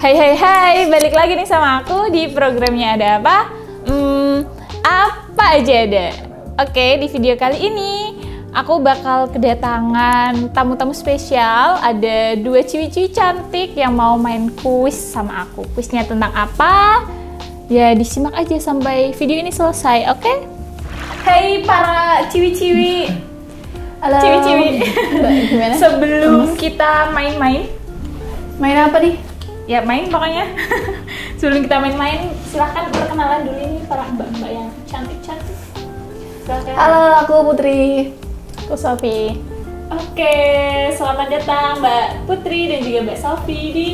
Hai, balik lagi nih sama aku di programnya Ada Apa? Apa aja ada. Oke, di video kali ini aku bakal kedatangan tamu-tamu spesial. Ada dua ciwi-ciwi cantik yang mau main kuis sama aku. Kuisnya tentang apa? Ya disimak aja sampai video ini selesai, oke? Hai para ciwi-ciwi. Halo. Ciwi-ciwi. Gimana? Sebelum kita main-main, Main apa nih? ya main pokoknya. Sebelum kita main-main, silahkan perkenalan dulu ini para mbak-mbak yang cantik-cantik. Silahkan. Halo, aku Putri. Aku Sofi. Oke, selamat datang Mbak Putri dan juga Mbak Sofi di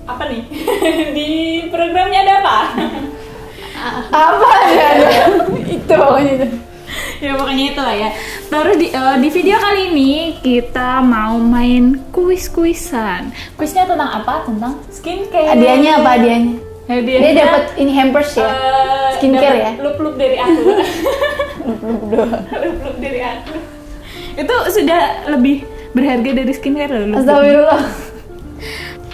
apa nih? Di programnya Ada Apa? Apa ya? Itu pokoknya itu. Ya pokoknya itulah ya. Terus di video kali ini kita mau main kuis-kuisan. Kuisnya tentang apa? Tentang skincare. Hadiahnya apa hadiahnya? Hadiahnya Dia dapat ini hampers ya? Skincare ya? Lup-lup dari aku. Lup-lup dari aku. Itu sudah lebih berharga dari skincare loh. lup-lup. Astagfirullah.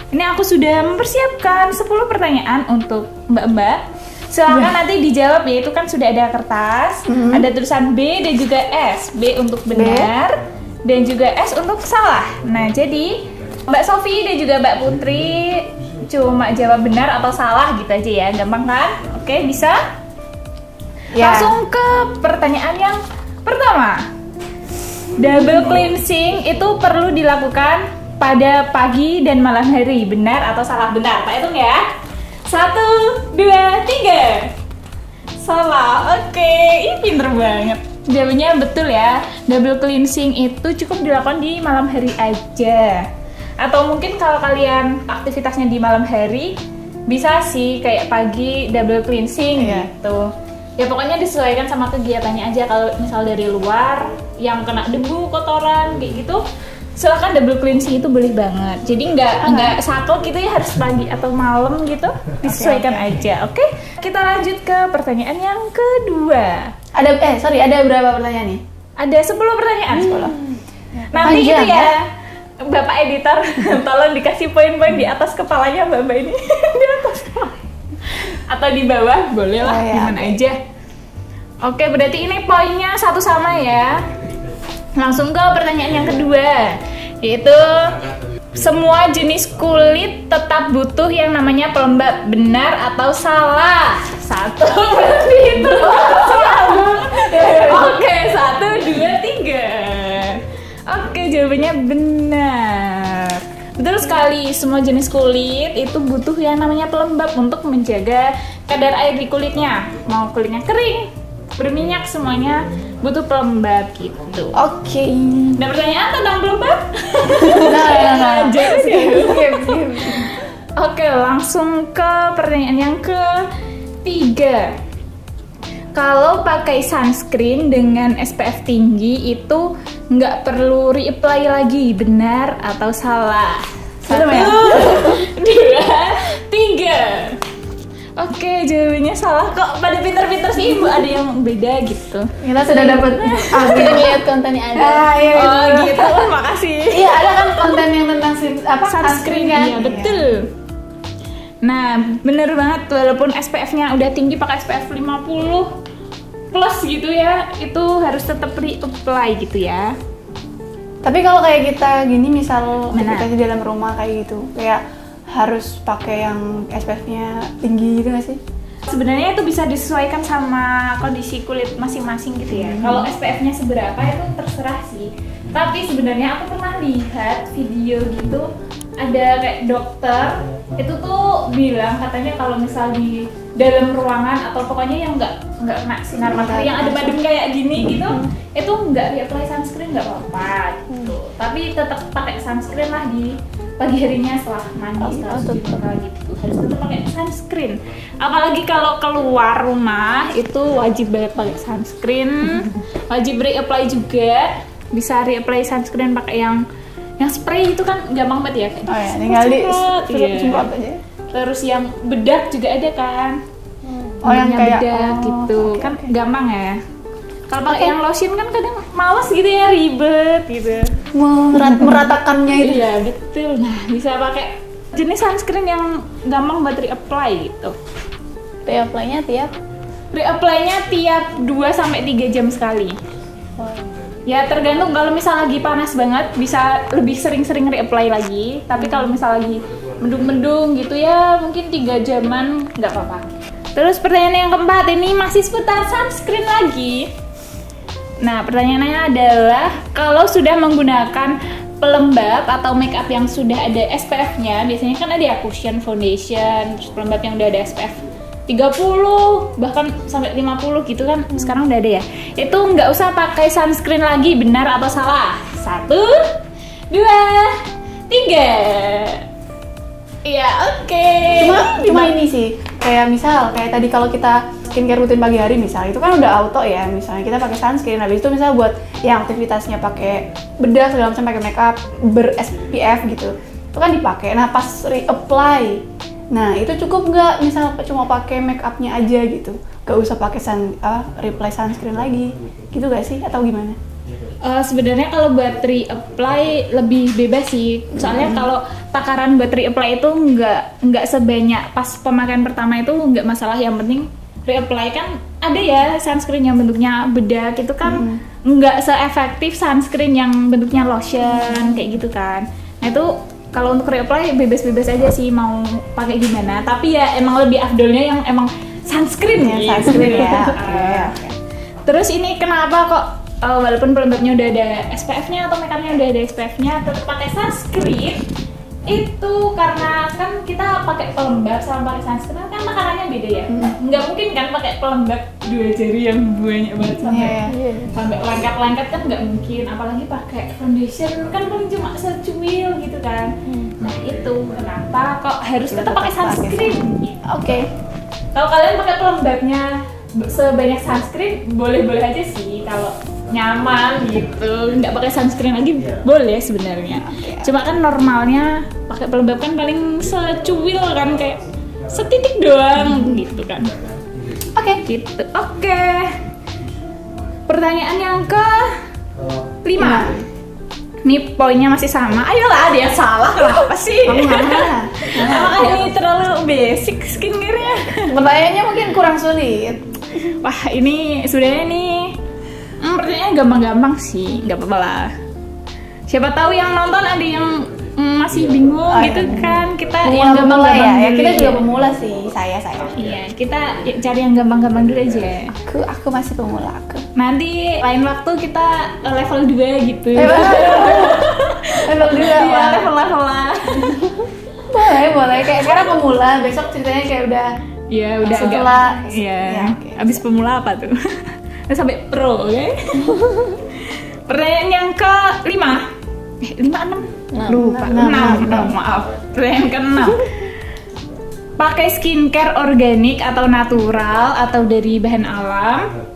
Ini aku sudah mempersiapkan 10 pertanyaan untuk mbak-mbak. Silakan nanti dijawab ya, itu kan sudah ada kertas, ada tulisan B dan juga S. B untuk benar dan juga S untuk salah. Nah, jadi Mbak Sofi dan juga Mbak Putri cuma jawab benar atau salah gitu aja ya, gampang kan? Oke, bisa? Ya. Langsung ke pertanyaan yang pertama. Double cleansing itu perlu dilakukan pada pagi dan malam hari, benar atau salah? Benar, Pak hitung ya. 1, 2, 3. Salah. Oke, ini pinter banget. Jawabannya betul ya. Double cleansing itu cukup dilakukan di malam hari aja. Atau mungkin kalau kalian aktivitasnya di malam hari, bisa sih kayak pagi double cleansing gitu. Ya pokoknya disesuaikan sama kegiatannya aja. Kalau misal dari luar yang kena debu, kotoran kayak gitu, silahkan double cleansing itu boleh banget. Jadi nggak saklek gitu ya harus pagi atau malam gitu, disesuaikan aja. Oke, kita lanjut ke pertanyaan yang kedua. Ada berapa pertanyaan nih? Ada 10 pertanyaan. 10. Nanti Panjang, itu ya, Bapak editor, tolong dikasih poin-poin di atas kepalanya Mbak ini. Di atas kepala. Atau di bawah, boleh lah, gimana aja. Oke, berarti ini poinnya satu sama ya. Langsung ke pertanyaan yang kedua, yaitu semua jenis kulit tetap butuh yang namanya pelembab, benar atau salah? 1, berarti itu salah. Oke, 1, 2, 3. Oke, jawabannya benar. Betul sekali, semua jenis kulit itu butuh yang namanya pelembab untuk menjaga kadar air di kulitnya. Mau kulitnya kering, berminyak, semuanya butuh pelembab gitu. Oke. Ada pertanyaan tentang pelembab? Nah. Oke, langsung ke pertanyaan yang ketiga. Kalau pakai sunscreen dengan SPF tinggi itu nggak perlu reapply lagi, benar atau salah? 1, 2, 3. Oke, jawabannya salah. Kok pada pinter-pinter sih Ibu, ada yang beda gitu. Kita sudah dapat Kita lihat kontennya ada. Iya. Oh gitu, makasih. Iya, ada kan konten yang tentang Sunscreen kan? ya, betul. Nah, bener banget, walaupun SPF-nya udah tinggi pakai SPF 50 plus gitu ya, itu harus tetap reapply gitu ya. Tapi kalau kayak kita gini, misal Mana? kita di dalam rumah kayak gitu, kayak harus pakai yang SPF-nya tinggi gitu nggak sih? Sebenarnya itu bisa disesuaikan sama kondisi kulit masing-masing gitu ya. Kalau SPF-nya seberapa itu terserah sih. Tapi sebenarnya aku pernah lihat video gitu, ada kayak dokter itu tuh bilang katanya kalau misal di dalam ruangan atau pokoknya yang nggak kena sinar matahari yang adem-adem kayak gini gitu, itu nggak reapply sunscreen nggak apa-apa gitu. Tapi tetap pakai sunscreen lah di pagi harinya setelah mandi, setelah cuci muka gitu, harus tetap pakai sunscreen. Apalagi kalau keluar rumah itu wajib banget pakai sunscreen, wajib reapply juga. Bisa reapply sunscreen pakai yang spray itu kan gampang banget ya. Oh ya, tinggal semprot aja. Terus yang bedak juga ada kan. Oh, yang kayak bedak gitu, kan gampang ya. Kalau pakai yang lotion kan kadang males gitu ya, ribet gitu. Meratakannya itu. Iya betul. Nah bisa pakai jenis sunscreen yang gampang buat reapply gitu? Reapply-nya tiap Reapply-nya tiap 2-3 jam sekali. Ya tergantung, kalau misal lagi panas banget bisa lebih sering-sering reapply lagi. Tapi kalau misal lagi mendung-mendung gitu ya mungkin 3 jaman nggak apa-apa. Terus pertanyaan yang keempat ini masih seputar sunscreen lagi. Nah pertanyaannya adalah kalau sudah menggunakan pelembab atau make up yang sudah ada SPF-nya, biasanya kan ada ya cushion, foundation, terus pelembab yang udah ada SPF 30 bahkan sampai 50 gitu kan sekarang udah ada ya. Itu nggak usah pakai sunscreen lagi, benar atau salah? 1, 2, 3. Iya, oke. Cuma ini sih, kayak misal kayak tadi kalau kita skincare rutin pagi hari misal itu kan udah auto ya, misalnya kita pakai sunscreen, habis itu misal buat yang aktivitasnya pakai bedak segala macam, pakai makeup ber SPF gitu, itu kan dipakai. Nah pas reapply, nah itu cukup nggak misal cuma pakai makeupnya aja gitu, gak usah pakai reapply sunscreen lagi gitu gak sih atau gimana? Sebenarnya kalau buat reapply lebih bebas sih, soalnya kalau takaran buat reapply itu nggak sebanyak pas pemakaian pertama, itu nggak masalah. Yang penting reapply kan ada ya sunscreen yang bentuknya bedak itu kan nggak seefektif sunscreen yang bentuknya lotion kayak gitu kan. Nah itu kalau untuk reapply bebas-bebas aja sih mau pakai gimana, tapi ya emang lebih afdolnya yang emang sunscreen ya. Sunscreen ya. Oke. Terus ini kenapa kok walaupun pelembabnya udah ada SPF-nya atau makeupnya udah ada SPF-nya tetap pakai sunscreen? Itu karena kan kita pakai pelembab sama pakai sunscreen kan makanannya beda ya. Nggak mungkin kan pakai pelembab 2 jari yang banyak banget sampai lengket-lengket kan nggak mungkin, apalagi pakai foundation kan paling cuma secuil gitu kan. Nah itu kenapa kok harus tetap pakai sunscreen. Oke. Kalau kalian pakai pelembabnya sebanyak sunscreen boleh-boleh aja sih kalau nyaman gitu, nggak pakai sunscreen lagi boleh sebenarnya. Cuma kan normalnya pakai pelembab kan paling secuil kan, kayak setitik doang gitu kan. Gitu. Oke. Pertanyaan yang ke-5. Nih poinnya masih sama. Ayolah, ada yang salah kenapa sih? Apakah ini terlalu basic skincare-nya? Pertanyaannya mungkin kurang sulit. Wah, ini sebenarnya nih pertanyaannya gampang-gampang sih, nggak apa-apa lah. Siapa tahu yang nonton ada yang masih bingung gitu kan. Kita yang gampang-gampang ya. dulu. Kita juga pemula sih, saya. Iya, kita cari yang gampang-gampang dulu aja. Aku masih pemula aku. Nanti lain waktu kita level 2 gitu. Level 2 Iya, level lah. Boleh. Kayak sekarang pemula, besok ceritanya kayak udah. Iya, udah setelah. Iya. Ya, okay. Abis pemula apa tuh? Sampai pro, oke? Pertanyaan yang ke-5. 5, 6? Lupa. 6. Maaf. Pertanyaan ke-6. Pakai skincare organik atau natural atau dari bahan alam,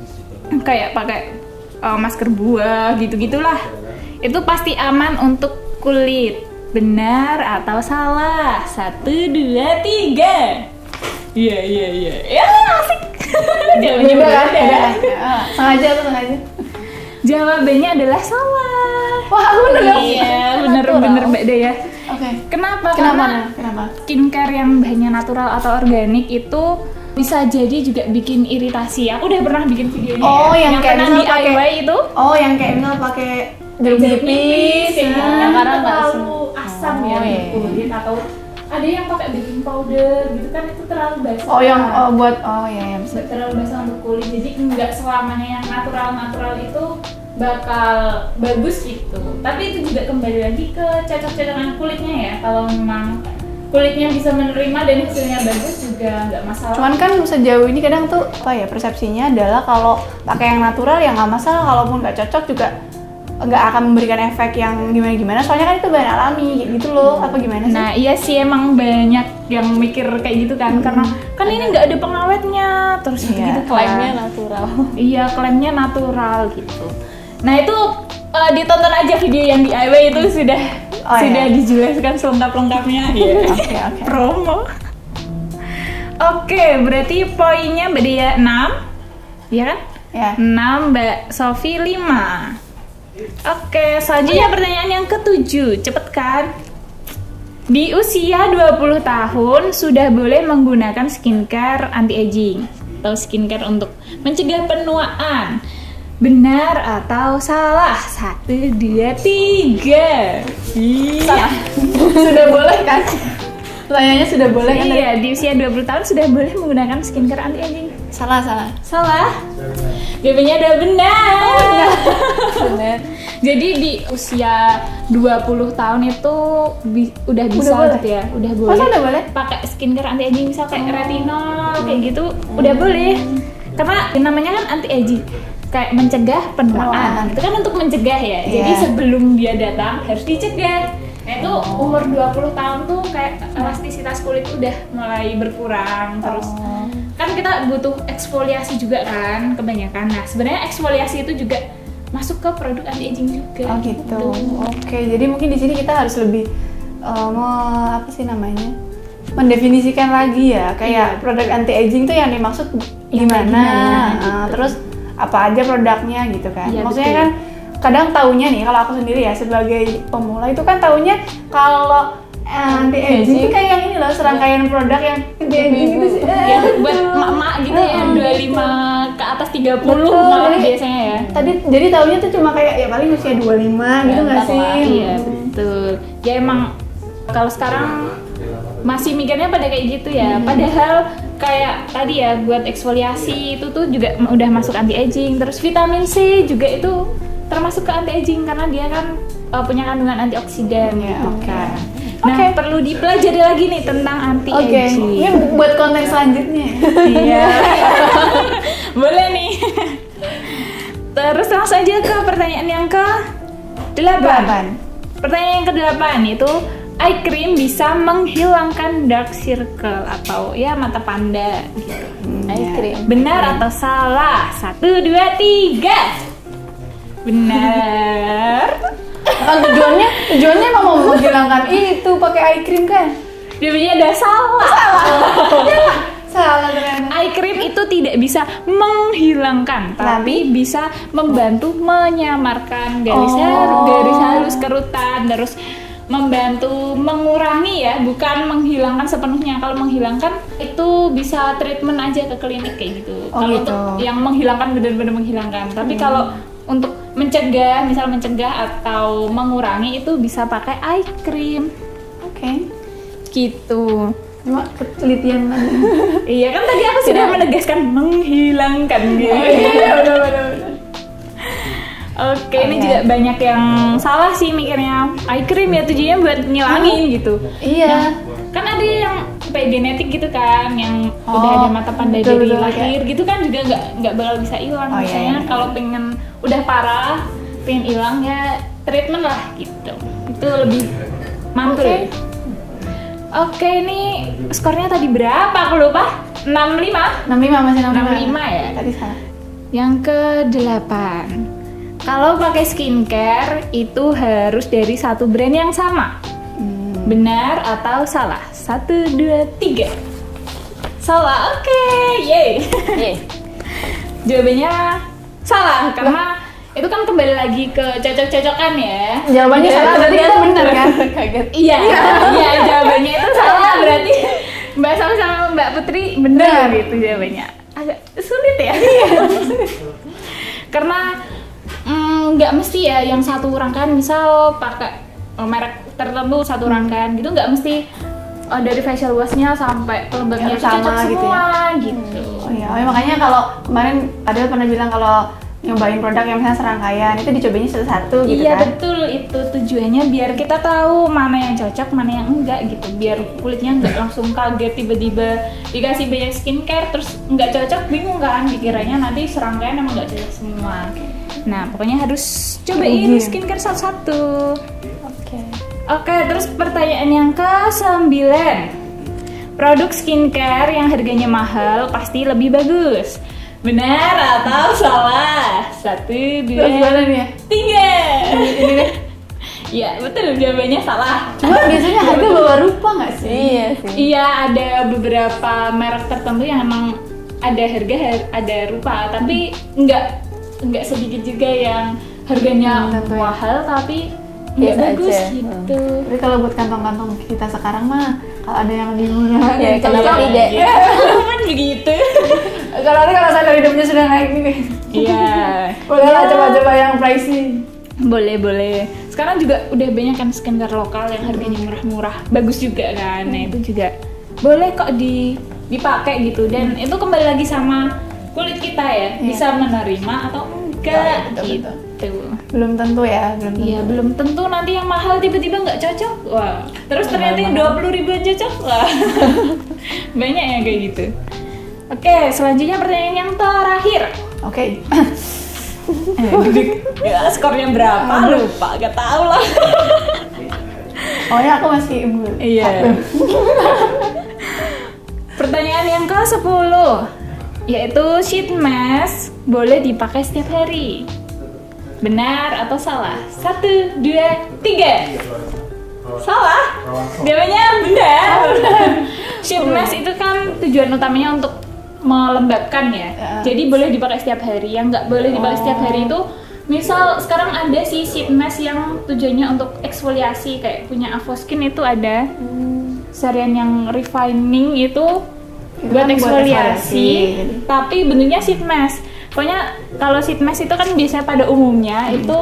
kayak pakai masker buah gitu-gitulah, itu pasti aman untuk kulit. Benar atau salah? 1, 2, 3. Iya. Ya, asik. Jawabannya beda. Sengaja. Jawabannya adalah salah. Wah, aku bener. Iya, bener Mbak Dea. Oke. Kenapa? Kenapa? Skincare yang bahannya natural atau organik itu bisa jadi juga bikin iritasi. Aku udah pernah bikin videonya. Oh, ya. yang kayak pernah misal DIY itu. Oh, yang kayak misal pakai jeruk nipis. Ya, karena nggak asam. terlalu asam ya untuk kulit, atau ada yang pakai baking powder gitu kan, itu terlalu basah. Bisa. Terlalu basah untuk kulit, jadi nggak selamanya yang natural itu bakal bagus gitu. Tapi itu juga kembali lagi ke cocok-cocokan kulitnya ya. Kalau memang kulitnya bisa menerima dan hasilnya bagus juga nggak masalah. Cuman kan sejauh ini kadang tuh persepsinya adalah kalau pakai yang natural ya nggak masalah, kalaupun nggak cocok juga nggak akan memberikan efek yang gimana-gimana, soalnya kan itu bahan alami gitu loh. Apa gimana sih? Nah iya sih, emang banyak yang mikir kayak gitu kan, karena kan ini nggak ada pengawetnya terus gitu kan. Klaimnya natural. Iya, klaimnya natural gitu. Nah itu ditonton aja video yang DIY itu sudah dijelaskan selengkap-lengkapnya. Oke. Promo. Oke, berarti poinnya Mbak Dea 6, ya kan? Ya. 6, Mbak Sofi 5. Oke, selanjutnya pertanyaan yang ke-7, cepet kan? Di usia 20 tahun sudah boleh menggunakan skincare anti-aging atau skincare untuk mencegah penuaan. Benar atau salah? 1, 2, 3. Iya. Sudah boleh kan? Pertanyaannya sudah boleh kan? Iya, di usia 20 tahun sudah boleh menggunakan skincare anti-aging. Salah. Salah? Jawabannya ada benar. Bener. Jadi di usia 20 tahun itu udah bisa boleh? gitu ya, udah boleh. Masa udah boleh? Pakai skincare anti aging misal kayak retinol kayak gitu, udah boleh. Karena namanya kan anti aging, kayak mencegah penuaan. Itu kan untuk mencegah ya. Jadi Iya. sebelum dia datang harus dicegah. Nah itu umur 20 tahun tuh kayak elastisitas kulit udah mulai berkurang terus. Kan kita butuh eksfoliasi juga kan kebanyakan. Nah sebenarnya eksfoliasi itu juga masuk ke produk anti aging juga. Oh gitu. Oke, jadi mungkin di sini kita harus lebih apa sih namanya? Mendefinisikan lagi ya, kayak produk anti aging tuh yang dimaksud Yang kayak gimana? gimana, gitu. Terus apa aja produknya gitu kan? Iya, Maksudnya betul. kan kadang taunya nih, kalau aku sendiri ya sebagai pemula itu kan taunya kalau anti aging itu kayak yang ini loh, serangkaian produk yang anti aging gitu sih. Ya, buat emak-emak gitu ya, 25 ke atas 30 Betul, malah jadi- biasanya ya. Jadi taunya tuh cuma kayak ya paling usia 25 gitu nggak entar sih? lah, Iya betul. Ya emang kalau sekarang masih mikirnya pada kayak gitu ya. Padahal kayak tadi ya buat eksfoliasi itu tuh juga udah masuk anti aging. Terus vitamin C juga itu termasuk ke anti aging karena dia kan punya kandungan antioksidan Iya, gitu oke. kan. Nah Oke. perlu dipelajari lagi nih tentang anti Oke, aging. ini buat konten selanjutnya. Iya. Boleh nih. Terus langsung aja ke pertanyaan yang ke-8. 8. Pertanyaan yang ke-8 itu eye cream bisa menghilangkan dark circle atau ya mata panda gitu. Eye cream. Benar atau salah? 1, 2, 3. Benar. Kan tujuannya emang mau menghilangkan itu pakai eye cream kan? Jawabannya ada salah. Salah ternyata. Eye cream itu tidak bisa menghilangkan, tapi bisa membantu menyamarkan garis halus kerutan, terus membantu mengurangi ya, bukan menghilangkan sepenuhnya. Kalau menghilangkan itu bisa treatment aja ke klinik kayak gitu. Oh, Kalau gitu. untuk yang menghilangkan benar-benar menghilangkan, tapi kalau untuk mencegah, misal mencegah atau mengurangi itu bisa pakai eye cream Oke. gitu. Cuma ketelitian lagi. Iya kan tadi aku sudah menegaskan menghilangkan gitu. Iya, benar. Oke, ini juga banyak yang salah sih mikirnya. Eye cream ya tujuannya buat ngilangin gitu. Iya. Kan ada yang kayak genetik gitu kan, yang udah ada mata panda betul, dari betul, lahir gitu kan juga nggak bakal bisa hilang. Oh, iya, Misalnya iya. kalau pengen udah parah, pengen hilang ya treatment lah gitu. Itu lebih mantul. Oke. Oke, ini skornya tadi berapa? Aku lupa. 65. 65 masih 65 ya? Tadi salah. Yang ke-8. Kalau pakai skincare itu harus dari satu brand yang sama. Benar atau salah? 1, 2, 3. Salah. Oke. Yeay. Yeay. Jawabannya salah karena itu kan kembali lagi ke cocok-cocokan ya. Jawabannya salah berarti kita benar kan? Kaget. Iya, iya jawabannya itu salah berarti Mbak Sam sama Mbak Putri benar gitu jawabannya. Agak sulit ya. Karena nggak mesti ya yang satu rangkaian misal pakai merek tertentu satu rangkaian gitu nggak mesti dari facial washnya sampai pelembabnya Harus sama cocok gitu semua gitu. Oh iya, makanya kalau kemarin Adel pernah bilang kalau nyobain produk yang misalnya serangkaian itu dicobain satu-satu gitu Iya kan? betul, itu tujuannya biar kita tahu mana yang cocok, mana yang enggak gitu. Biar kulitnya nggak langsung kaget tiba-tiba dikasih banyak skincare terus nggak cocok, bingung kan? Dikiranya nanti serangkaian emang nggak cocok semua. Nah pokoknya harus cobain skincare satu-satu. Oke, terus pertanyaan yang ke-9. Produk skincare yang harganya mahal pasti lebih bagus. Benar atau salah? 1, 2, Gimana nih ya? 3. Ini deh. Ya betul, jawabannya salah. Cuma biasanya harga bawa rupa nggak sih? Iya sih. Iya, ada beberapa merek tertentu yang emang ada harga ada rupa, tapi nggak sedikit juga yang harganya Tentu ya. mahal tapi nggak Biasa bagus aja. gitu. Tapi kalau buat kantong-kantong kita sekarang mah, kalau ada yang lebih murah, Ya, kenapa tidak? Kan begitu. kalau standar hidupnya sudah naik nih, Iya. bolehlah coba-coba yang pricey. Boleh. Sekarang juga udah banyak kan skincare lokal yang harganya murah-murah, bagus juga kan. Nah itu juga boleh kok dipakai gitu. Dan itu kembali lagi sama kulit kita ya, bisa menerima atau enggak Betul. gitu. Belum tentu ya, belum tentu. Iya, belum tentu nanti yang mahal tiba-tiba nggak cocok. Wah, terus ternyata yang 20.000 aja cocok. Wah. Banyak ya kayak gitu. Oke, selanjutnya pertanyaan yang terakhir. Oke. Ya, skornya berapa? Lupa, gak tahu lah. Oh ya, aku masih unggul. Iya. Pertanyaan yang ke-10, yaitu sheet mask boleh dipakai setiap hari. Benar atau salah? 1, 2, 3. Salah. Jawabannya benar. Sheet mask itu kan tujuan utamanya untuk melembabkan ya. Jadi boleh dipakai setiap hari. Yang nggak boleh dipakai setiap hari itu, misal sekarang ada sih sheet mask yang tujuannya untuk eksfoliasi, kayak punya Avoskin itu ada. Serian yang refining itu buat kan buat eksfoliasi, eksfoliasi. tapi bentuknya sheet mask. Pokoknya kalau sheet mask itu kan biasanya pada umumnya itu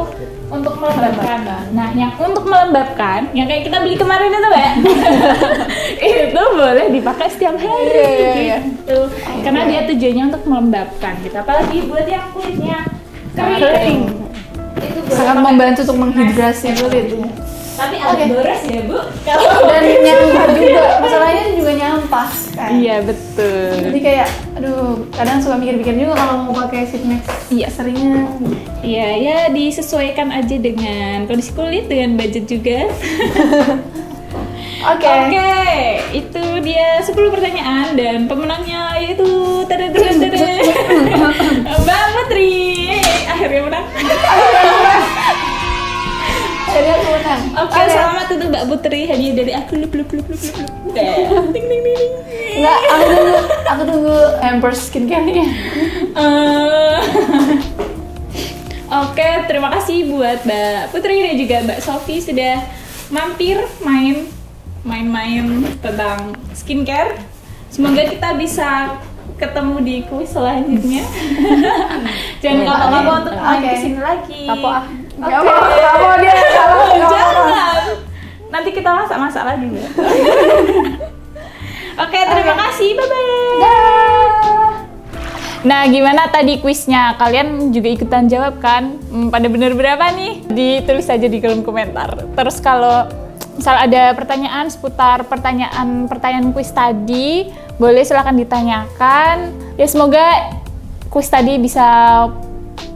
untuk melembabkan. Nah, yang untuk melembabkan, yang kayak kita beli kemarin itu ya, itu boleh dipakai setiap hari. Iya. Gitu. Karena dia tujuannya untuk melembabkan gitu. Apalagi buat yang kulitnya kering. Itu boleh Sangat pakai membantu untuk sheet mask. menghidrasi kulit. Tapi agak boros ya, Bu. Dan nyampah juga, masalahnya juga nyampah kan. Iya, betul. Jadi kayak, aduh, kadang suka mikir-mikir juga kalau mau pakai sheet mask. Iya. Seringnya. Iya, ya disesuaikan aja dengan kondisi kulit, dengan budget juga. Oke. Oke, itu dia 10 pertanyaan dan pemenangnya yaitu Mbak Putri. Akhirnya menang. Jadi aku menang. Oke, selamat untuk Mbak Putri, hadiah dari aku. Ting ting ting ting. Enggak, aku tunggu Hampers skincare-nya. Oke, terima kasih buat Mbak Putri dan juga Mbak Sofi sudah mampir main-main tentang skincare. Semoga kita bisa ketemu di kuis selanjutnya. Jangan kapok-kapok untuk main Oke. kesini lagi. Kapok ah. Gak apa dia salah. Jangan. Nanti kita masak-masak lagi ya. Oke, terima kasih. Bye-bye. Nah, gimana tadi kuisnya? Kalian juga ikutan jawab kan? Pada bener berapa nih? Ditulis aja di kolom komentar. Terus kalau misal ada pertanyaan seputar pertanyaan kuis tadi, boleh silahkan ditanyakan. Ya semoga kuis tadi bisa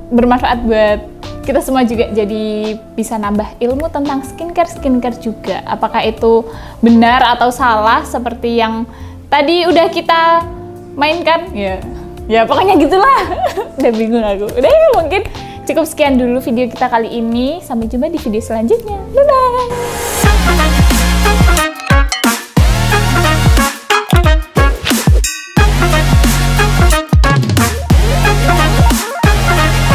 bermanfaat buat kita semua juga, jadi bisa nambah ilmu tentang skincare juga. Apakah itu benar atau salah seperti yang tadi udah kita mainkan? Ya pokoknya gitulah. Udah bingung aku. Udah ya, mungkin cukup sekian dulu video kita kali ini. Sampai jumpa di video selanjutnya. Bye-bye.